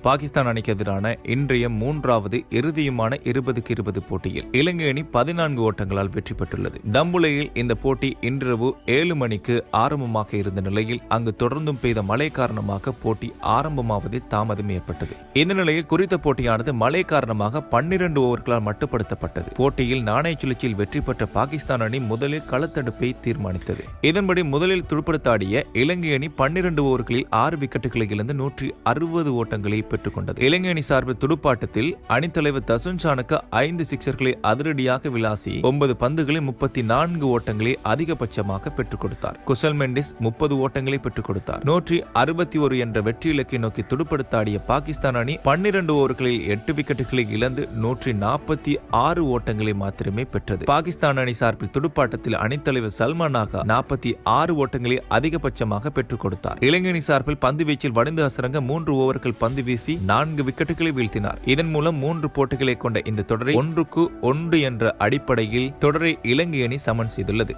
பாகிஸ்தான் அணிக்கு எதிரான இன்றைய மூன்றாவது இறுதியுமான 20-20 போட்டியில் இலங்கை அணி 14 ஓட்டங்களால் வெற்றி பெற்றுள்ளது. தம்புளையில் இந்த போட்டி இன்றிரவு 7 மணிக்கு ஆரம்பமாக இருந்த நிலையில் அங்கு தொடர்ந்தும் பெய்த மழை காரணமாக போட்டி ஆரம்பமாவதில் தாமதம் ஏற்பட்டது. இந்த நிலையில் குறித்த போட்டியானது மழை காரணமாக 12 ஓவர்களால் மட்டுப்படுத்தப்பட்டது. போட்டியில் நாணய சுழற்சியில் வெற்றி பெற்ற பாகிஸ்தான் அணி முதலில் களத்தடுப்பை தீர்மானித்தது. இதன்படி முதலில் துடுப்படுத்தாடிய இலங்கை அணி 12 ஓவர்களில் 6 விக்கெட்டுகளை இழந்து 160 ஓட்டங்களை பெற்றுக் கொண்டது. இலங்கை அணி சார்பில் துடுப்பாட்டத்தில் அணித்தலைவர் தசுன் சானுக்கு 5 சிக்சர்களை அதிரடியாக விளாசி 9 பந்துகளில் 34 ஓட்டங்களை அதிகபட்சமாக பெற்றுக் கொடுத்தார். குசல் மெண்டிஸ் 30 ஓட்டங்களை பெற்றுக் கொடுத்தார். 161 என்ற வெற்றி இலக்கை நோக்கி துடுப்படுத்தாடிய பாகிஸ்தான் அணி 12 ஓவர்களில் 8 விக்கெட்டுகளை இழந்து 146 ஓட்டங்களை மாத்திரமே பெற்றது. பாகிஸ்தான் அணி சார்பில் துடுப்பாட்டத்தில் அணித்தலைவர் சல்மானாக 46 ஓட்டங்களை அதிகபட்சமாக பெற்றுக் கொடுத்தார். இலங்கை அணி சார்பில் பந்து வீச்சில் வடிந்து அசரங்க 3 ஓவர்கள் பந்து வீசி 4 விக்கெட்டுகளை வீழ்த்தினார். இதன் மூலம் 3 போட்டிகளை கொண்ட இந்த தொடரை 1-1 என்ற அடிப்படையில் தொடரை இலங்கை அணி சமன் செய்துள்ளது.